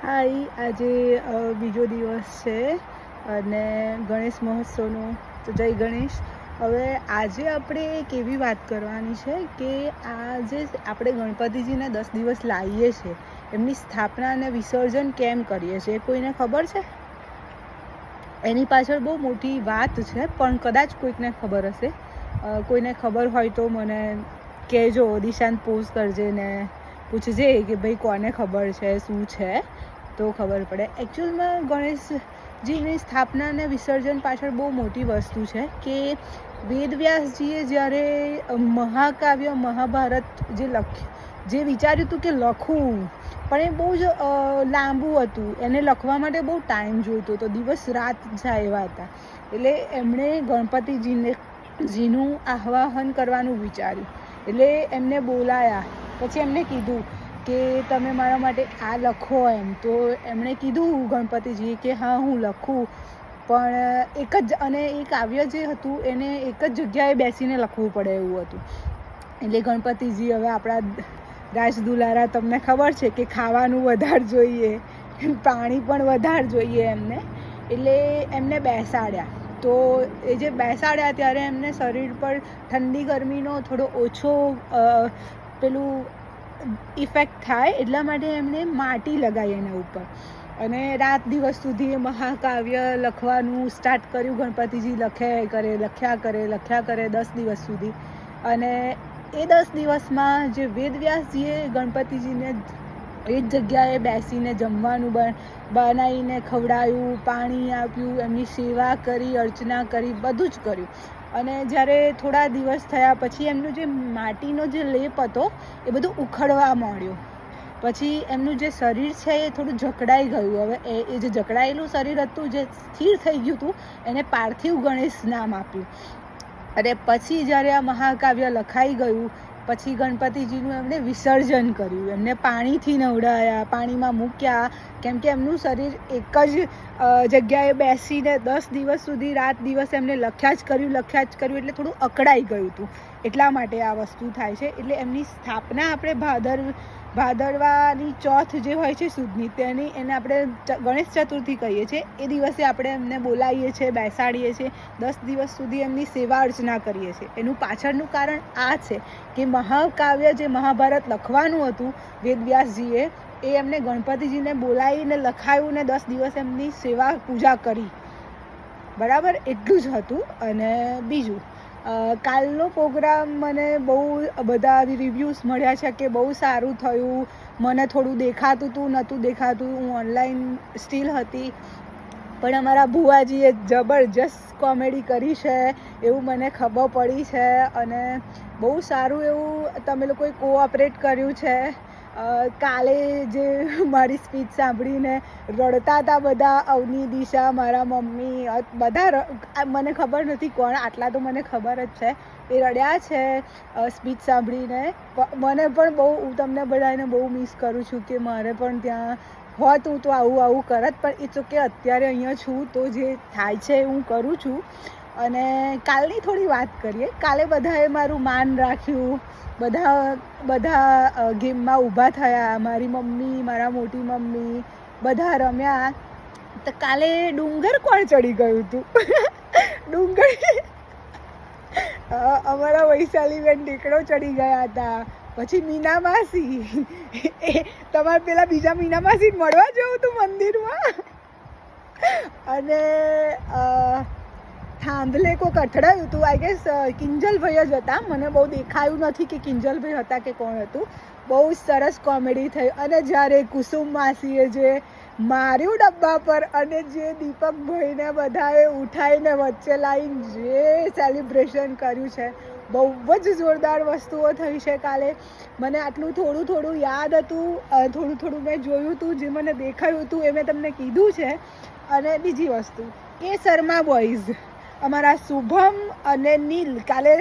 હાય, આજે બીજો દિવસ છે અને ગણેશ મહોત્સવનો. તો જય ગણેશ. હવે આજે આપણે એક એવી વાત કરવાની છે કે આજે આપણે ગણપતિજીને 10 દિવસ લાવીએ છીએ, એમની સ્થાપના અને વિસર્જન કેમ કરીએ છીએ કોઈને ખબર છે? એની પાછળ બહુ મોટી વાત છે, પણ કદાચ કોઈકને ખબર હશે. કોઈને ખબર હોય તો મને કહેજો, દિશાંત પોસ્ટ કરજે ને પૂછજે કે ભાઈ કોને ખબર છે, શું છે, તો ખબર પડે. એકચ્યુઅલમાં ગણેશજીની સ્થાપના અને વિસર્જન પાછળ બહુ મોટી વસ્તુ છે કે વેદવ્યાસજીએ જ્યારે મહાકાવ્ય મહાભારત જે વિચાર્યું હતું કે લખવું, પણ એ બહુ જ લાંબુ હતું, એને લખવા માટે બહુ ટાઈમ જોઈતો હતો, દિવસ રાત જાય એવા હતા. એટલે એમણે ગણપતિજીનું આવાહન કરવાનું વિચાર્યું. એટલે એમને બોલાયા, પછી એમને કીધું કે તમે મારા માટે આ લખો એમ. તો એમણે કીધું ગણપતિજી કે હા હું લખું, પણ એ કાવ્ય જે હતું એને એક જ જગ્યાએ બેસીને લખવું પડે એવું હતું. એટલે ગણપતિજી હવે આપણા રાજદુલારા, તમને ખબર છે કે ખાવાનું વધારે જોઈએ, પાણી પણ વધારે જોઈએ એમને. એટલે એમને બેસાડ્યા. તો એ જે બેસાડ્યા ત્યારે એમને શરીર પર ઠંડી ગરમીનો થોડો ઓછો પેલું ઇફેક્ટ થાય, એટલા માટે એમણે માટી લગાવી એના ઉપર, અને રાત દિવસ સુધી મહાકાવ્ય લખવાનું સ્ટાર્ટ કર્યું. ગણપતિજી લખ્યા કરે 10 દિવસ સુધી. અને એ 10 દિવસમાં જે વેદવ્યાસજીએ ગણપતિજીને એ જ જગ્યાએ બેસીને જમવાનું બનાવીને ખવડાવ્યું, પાણી આપ્યું, એમની સેવા કરી, અર્ચના કરી, બધું જ કર્યું. અને જ્યારે થોડા દિવસ થયા પછી એમનું જે માટીનો જે લેપ હતો એ બધું ઉખડવા માંડ્યું. પછી એમનું જે શરીર છે એ થોડું જકડાઈ ગયું. હવે એ જે જકડાયેલું શરીર હતું, જે સ્થિર થઈ ગયું હતું, એને પાર્થિવ ગણેશ નામ આપ્યું. અને પછી જ્યારે આ મહાકાવ્ય લખાઈ ગયું પછી ગણપતિજીનું એમણે વિસર્જન કર્યું. એમને પાણીથી નવડાવ્યા, પાણીમાં મૂક્યા, કેમ કે એમનું શરીર એક જ જગ્યાએ બેસીને 10 દિવસ સુધી રાત દિવસ એમને લખ્યા જ કર્યું એટલે થોડું અકળાઈ ગયું હતું. એટલા માટે આ વસ્તુ થાય છે. એટલે એમની સ્થાપના આપણે ભાદરવાની ચોથ જે હોય છે સુદની, એને આપણે ગણેશ ચતુર્થી કહીએ છીએ. એ દિવસે આપણે એમને બોલાવીએ છીએ, બેસાડીએ છીએ, 10 દિવસ સુધી એમની સેવા અર્ચના કરીએ છીએ. એનું પાછળનું કારણ આ છે કે મહાકાવ્ય જે મહાભારત લખવાનું હતું વેદવ્યાસજીએ, એ એમને ગણપતિજીને બોલાવીને લખાયું ને 10 દિવસ એમની સેવા પૂજા કરી. બરાબર, એટલું જ હતું. અને બીજું, કાલનો પ્રોગ્રામ મને બહુ બધા રિવ્યૂઝ મળ્યા છે કે બહુ સારું થયું. મને થોડું દેખાતું હતું, નહોતું દેખાતું, હું ઓનલાઈન સ્ટીલ હતી, પણ અમારા ભુવાજીએ જબરજસ્ત કોમેડી કરી છે એવું મને ખબર પડી છે. અને બહુ સારું એવું તમે લોકોએ કોઓપરેટ કર્યું છે. કાલે જે મારી સ્પીચ સાંભળીને રડતા હતા બધા, અવની, દિશા, મારા મમ્મી, બધા. મને ખબર નથી કોણ, આટલા તો મને ખબર જ છે, એ રડ્યા છે સ્પીચ સાંભળીને. મને પણ હું તમને બધાને બહુ મિસ કરું છું કે મારે પણ ત્યાં હોત હું તો આવું કરત, પણ ઇટ્સ ઓકે, અત્યારે અહીંયા છું તો જે થાય છે હું કરું છું. અને કાલની થોડી વાત કરીએ. કાલે બધાએ મારું માન રાખ્યું, બધા ગેમમાં ઊભા થયા. મારી મમ્મી, મારા મોટી મમ્મી, બધા રમ્યા. તો કાલે ડુંગર કોણ ચડી ગયું હતું? અમારા વૈશાલીબેન ટેકડો ચડી ગયા હતા. પછી મીના માસી, તમારે પેલા બીજા મીના માસી મળવા જવું હતું મંદિરમાં. અને થાંભલે કોઈક અથડાયું હતું, આઈ ગેસ કિંજલભાઈ જ હતા. મને બહુ દેખાયું નથી કે કિંજલભાઈ હતા કે કોણ હતું. બહુ સરસ કોમેડી થઈ. અને જ્યારે કુસુમ માસીએ જે માર્યું ડબ્બા પર અને જે દીપકભાઈને બધાએ ઉઠાવીને વચ્ચે લાવીને જે સેલિબ્રેશન કર્યું છે, બહુ જ જોરદાર વસ્તુઓ થઈ છે કાલે. મને આટલું થોડું યાદ હતું, થોડું મેં જોયું હતું, જે મને દેખાયું હતું એ મેં તમને કીધું છે. અને બીજી વસ્તુ કે શર્મા બોયઝ, અમારા શુભમ અને નીલ કાલે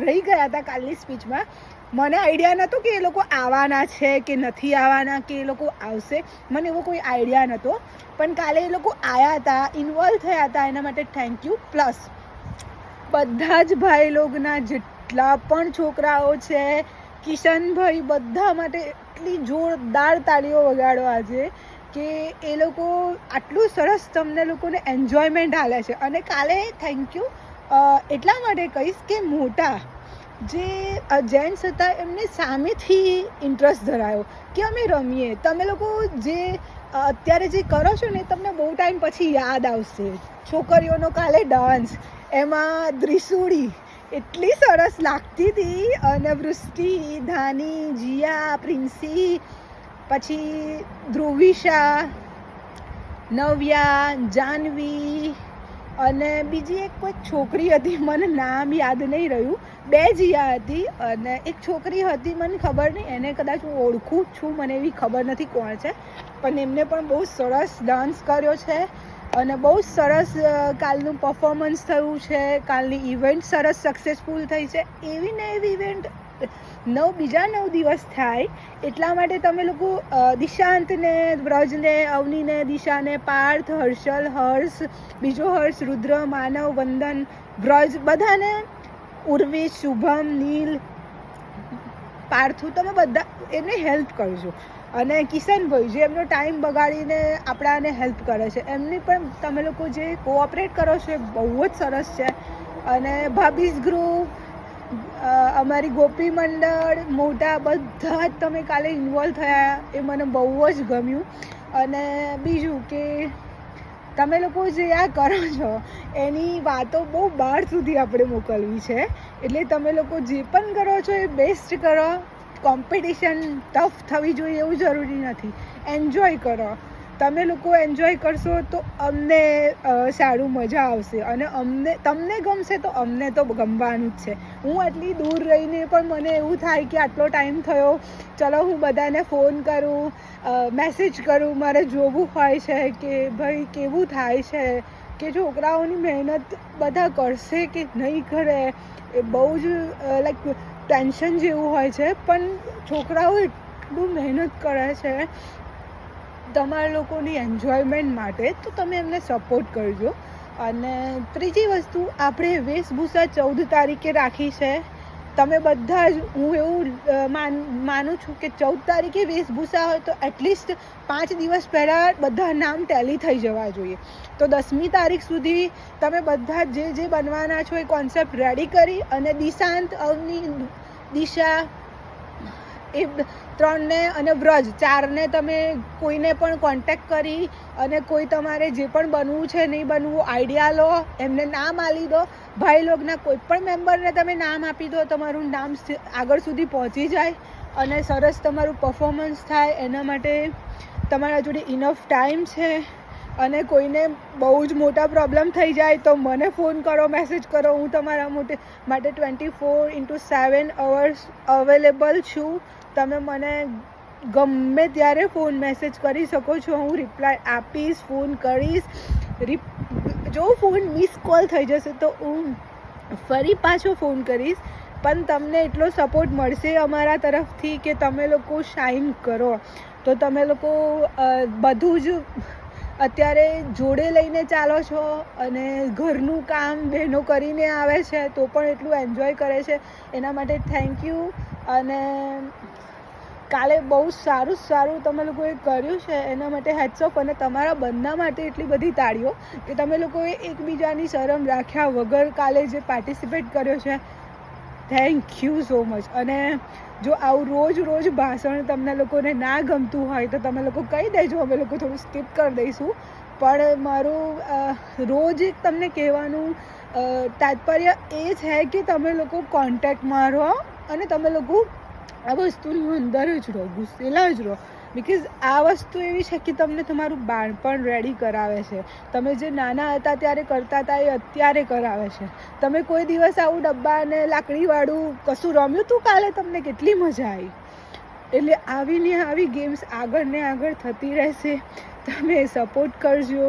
રહી ગયા હતા કાલની સ્પીચમાં. મને આઈડિયા નહોતો કે એ લોકો આવવાના છે કે નથી આવવાના, કે એ લોકો આવશે, મને એવો કોઈ આઈડિયા નહોતો. પણ કાલે એ લોકો આવ્યા હતા, ઇન્વોલ્વ થયા હતા, એના માટે થેન્ક યુ. પ્લસ બધા જ ભાઈ લોગના જેટલા પણ છોકરાઓ છે, કિશનભાઈ, બધા માટે એટલી જોરદાર તાળીઓ વગાડો આજે કે એ લોકો આટલું સરસ તમને લોકોને એન્જોયમેન્ટ આલે છે. અને કાલે થેન્ક યુ એટલા માટે કહીશ કે મોટા જે જેન્ટ્સ હતા એમને સામેથી ઇન્ટરેસ્ટ ધરાયો કે અમે રમીએ. તમે લોકો જે અત્યારે જે કરો છો ને તમને બહુ ટાઈમ પછી યાદ આવશે. છોકરીઓનો કાલે ડાન્સ, એમાં દ્રિશુડી એટલી સરસ લાગતી હતી. અને વૃષ્ટિ, ધાની, જીયા, પ્રિન્સી, પછી ધ્રુવિશા, નવ્યા, જાનવી અને બીજી એક કોઈ છોકરી હતી, મને નામ યાદ નહીં રહ્યું. 2 જીયા હતી અને એક છોકરી હતી, મને ખબર નહીં, એને કદાચ હું ઓળખું છું, મને એવી ખબર નથી કોણ છે. પણ એમને પણ બહુ સરસ ડાન્સ કર્યો છે અને બહુ સરસ કાલનું પરફોર્મન્સ થયું છે. કાલની ઇવેન્ટ સરસ સક્સેસફુલ થઈ છે. એવી ને એવી ઇવેન્ટ બીજા 9 દિવસ થાય. એટલા માટે તમે લોકો દિશાંતને, વ્રજને, અવનીને, દિશાને, પાર્થ, હર્ષલ, હર્ષ, બીજો હર્ષ, રુદ્ર, માનવ, વંદન, વ્રજ, બધાને, ઉર્વેશ, શુભમ, નીલ, પાર્થુ, તમે બધા એમને હેલ્પ કરજો. અને કિશનભાઈ જે એમનો ટાઈમ બગાડીને આપણાને હેલ્પ કરે છે, એમની પણ તમે લોકો જે કોઓપરેટ કરો છો એ બહુ જ સરસ છે. અને ભાભીસ ગ્રુપ, અમારી ગોપી મંડળ, મોટા બધા જ તમે કાલે ઇન્વોલ્વ થયા, એ મને બહુ જ ગમ્યું. અને બીજું કે તમે લોકો જે આ કરો છો એની વાતો બહુ બહાર સુધી આપણે મોકલવી છે. એટલે તમે લોકો જે પણ કરો છો એ બેસ્ટ કરો. કોમ્પિટિશન ટફ થવી જોઈએ એવું જરૂરી નથી. એન્જોય કરો. તમે લોકો એન્જોય કરશો તો અમને સારું મજા આવશે અને તમને ગમશે તો અમને તો ગમવાનું જ છે. હું આટલી દૂર રહીને પણ મને એવું થાય કે આટલો ટાઈમ થયો, ચલો હું બધાને ફોન કરું, મેસેજ કરું, મારે જોવું હોય છે કે ભાઈ કેવું થાય છે, કે છોકરાઓની મહેનત બધા કરશે કે નહીં કરે. એ બહુ જ લાઈક ટેન્શન જેવું હોય છે. પણ છોકરાઓ એટલું મહેનત કરે છે તમારા લોકોની એન્જોયમેન્ટ માટે, તો તમે એમને સપોર્ટ કરજો. અને ત્રીજી વસ્તુ, આપણે વેશભૂષા 14 તારીખે રાખી છે. તમે બધા જ, હું એવું માનું છું કે 14 તારીખે વેશભૂષા હોય તો એટલીસ્ટ 5 દિવસ પહેલાં બધા નામ ટેલી થઈ જવા જોઈએ. તો 10મી તારીખ સુધી તમે બધા જે બનવાના છો એ કોન્સેપ્ટ રેડી કરી અને દિશાંત, અવની, દિશા, એ 3ને અને વ્રજ 4ને તમે કોઈને પણ કોન્ટેક્ટ કરી અને કોઈ તમારે જે પણ બનવું છે નહીં બનવું આઈડિયા લો, એમને નામ આપી દો. ભાઈ લોગના કોઈ પણ મેમ્બરને તમે નામ આપી દો, તમારું નામ આગળ સુધી પહોંચી જાય અને સરસ તમારું પરફોર્મન્સ થાય. એના માટે તમારા જોડે ઇનફ ટાઈમ છે. અને કોઈને બહુ જ મોટા પ્રોબ્લેમ થઈ જાય તો મને ફોન કરો, મેસેજ કરો. હું તમારા માટે 24/7 અવર્સ અવેલેબલ છું. તમે મને ગમે ત્યારે ફોન મેસેજ કરી શકો છો. હું રિપ્લાય આપીશ, ફોન કરીશ. જો ફોન મિસ કોલ થઈ જશે તો હું ફરી પાછો ફોન કરીશ. પણ તમને એટલો સપોર્ટ મળશે અમારા તરફથી કે તમે લોકો શાઇન કરો. તો તમે લોકો બધું જ અત્યારે જોડે લઈને ચાલો છો અને ઘરનું કામ બહેનો કરીને આવે છે તો પણ એટલું એન્જોય કરે છે. એના માટે થેન્ક યુ. અને કાલે બહુ સારું તમે લોકોએ કર્યું છે, એના માટે હેટ્સ ઓફ. અને તમારા બંને માટે એટલી બધી તાળીઓ કે તમે લોકોએ એકબીજાની શરમ રાખ્યા વગર કાલે જે પાર્ટિસિપેટ કર્યો છે. Thank you so much. અને જો આવું રોજ ભાષણ તમને લોકોને ના ગમતું હોય તો તમે લોકો કહી દેજો, અમે લોકો થોડું સ્કીપ કરી દઈશું. પણ મારું રોજ એક તમને કહેવાનું તાત્પર્ય એ છે કે તમે લોકો કોન્ટેક્ટમાં રહો અને તમે લોકો આ વસ્તુની અંદર જ રહો, ઘૂસેલા જ રહો. બિકોઝ આ વસ્તુ એવી છે કે તમને તમારું બાળપણ રેડી કરાવે છે. તમે જે નાના હતા ત્યારે કરતા હતા એ અત્યારે કરાવે છે. તમે કોઈ દિવસ આવું ડબ્બા અને લાકડીવાળું કશું રમ્યું હતું કાલે? તમને કેટલી મજા આવી. એટલે આવી ગેમ્સ આગળ ને આગળ થતી રહેશે. તમે સપોર્ટ કરજો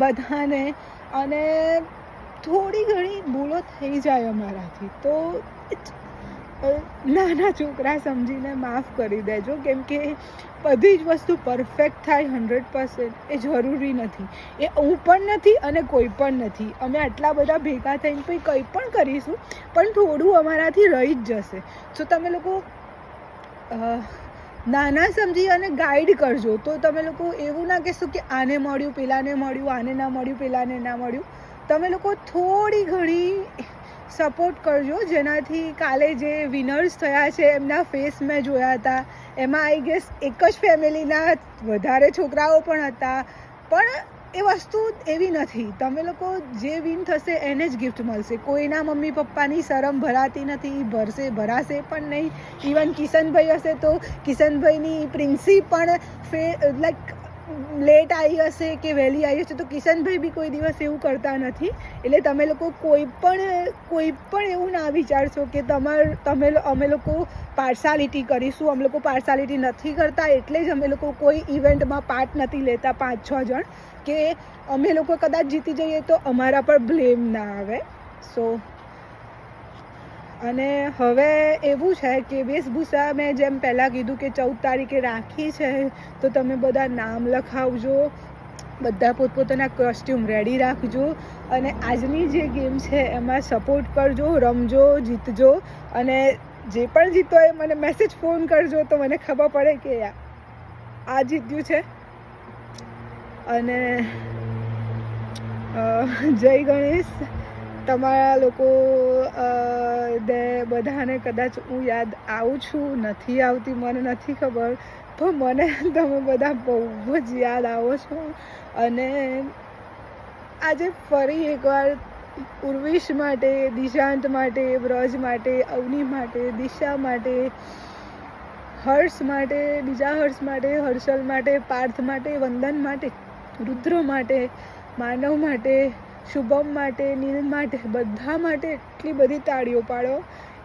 બધાને. અને થોડી ઘણી ભૂલો થઈ જાય અમારાથી તો નાના છોકરા સમજીને માફ કરી દેજો. કેમ કે બધી જ વસ્તુ પરફેક્ટ થાય 100% એ જરૂરી નથી. એ હું પણ નથી અને કોઈ પણ નથી. અમે આટલા બધા ભેગા થઈને કંઈ પણ કરીશું પણ થોડું અમારાથી રહી જ જશે. તો તમે લોકો નાના સમજી અને ગાઈડ કરજો. તો તમે લોકો એવું ના કહેશો કે આને મળ્યું પેલાને મળ્યું, આને ના મળ્યું પેલાને ના મળ્યું. તમે લોકો થોડી ઘણી સપોર્ટ કરજો, જેનાથી કાલે જે વિનર્સ થયા છે એમના ફેસ મેં જોયા હતા. એમાં આઈ ગેસ એક જ ફેમિલીના વધારે છોકરાઓ પણ હતા, પણ એ વસ્તુ એવી નથી. તમે લોકો જે વિન થશે એને જ ગિફ્ટ મળશે. કોઈના મમ્મી પપ્પાની શરમ ભરાતી નથી, ભરાશે પણ નહીં. ઇવન કિશનભાઈ હશે તો કિશનભાઈની પ્રિન્સી પણ લાઈક લેટ આવી હશે કે વહેલી આવી હશે તો કિશનભાઈ બી કોઈ દિવસ એવું કરતા નથી. એટલે તમે લોકો કોઈ પણ એવું ના વિચારશો કે અમે લોકો પાર્સાલિટી કરીશું. અમે લોકો પાર્સાલિટી નથી કરતા, એટલે જ અમે લોકો કોઈ ઇવેન્ટમાં પાર્ટ નથી લેતા 5-6 જણ, કે અમે લોકો કદાચ જીતી જઈએ તો અમારા પર બ્લેમ ના આવે. સો અને હવે એવું છે કે વેશભૂષા મેં જેમ પહેલાં કીધું કે 14 તારીખે રાખી છે, તો તમે બધા નામ લખાવજો, બધા પોતપોતાના કોસ્ટ્યુમ રેડી રાખજો, અને આજની જે ગેમ છે એમાં સપોર્ટ કરજો, રમજો, જીતજો. અને જે પણ જીતો એ મને મેસેજ ફોન કરજો તો મને ખબર પડે કે આ જીત્યું છે. અને જય ગણેશ. તમારા લોકો બધાને કદાચ હું યાદ આવું છું, નથી આવતી મને નથી ખબર, પણ મને તમે બધા બહુ જ યાદ આવો છો. અને આજે ફરી એકવાર ઉર્વિશ માટે, દિશાંત માટે, બ્રજ માટે, અવની માટે, દિશા માટે, હર્ષ માટે, બીજા હર્ષ માટે, હર્ષલ માટે, પાર્થ માટે, વંદન માટે, રુદ્ર માટે, માનવ માટે, શુભમ માટે, નીલ માટે, બધા માટે એટલી બધી તાળીઓ પાડો.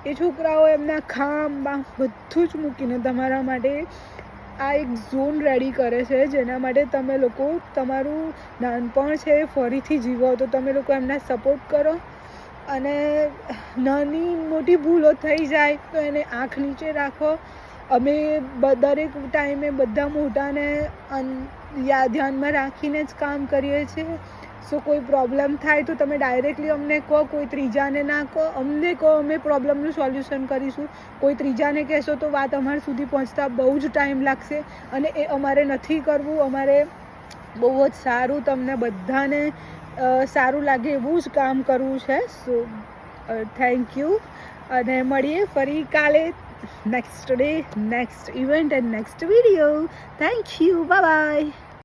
એ છોકરાઓ એમના ખામ બામ બધું જ મૂકીને તમારા માટે આ એક ઝોન રેડી કરે છે, જેના માટે તમે લોકો તમારું નાનપણ છે ફરીથી જીવો. તો તમે લોકો એમના સપોર્ટ કરો, અને નાની મોટી ભૂલો થઈ જાય તો એને આંખ નીચે રાખો. અમે દરેક ટાઈમે બધા મોટાને ધ્યાનમાં રાખીને જ કામ કરીએ છીએ. સો કોઈ પ્રોબ્લેમ થાય તો તમે ડાયરેક્ટલી અમને કહો, કોઈ ત્રીજાને ના કહો, અમને કહો, અમે પ્રોબ્લેમનું સોલ્યુશન કરીશું. કોઈ ત્રીજાને કહેશો તો વાત અમારા સુધી પહોંચતા બહુ જ ટાઈમ લાગશે, અને એ અમારે નથી કરવું. અમારે બહુ જ સારું, તમને બધાને સારું લાગે એવું જ કામ કરવું છે. સો થેન્ક યુ, અને મળીએ ફરી કાલે, next day, next event and next video. Thank you, bye bye.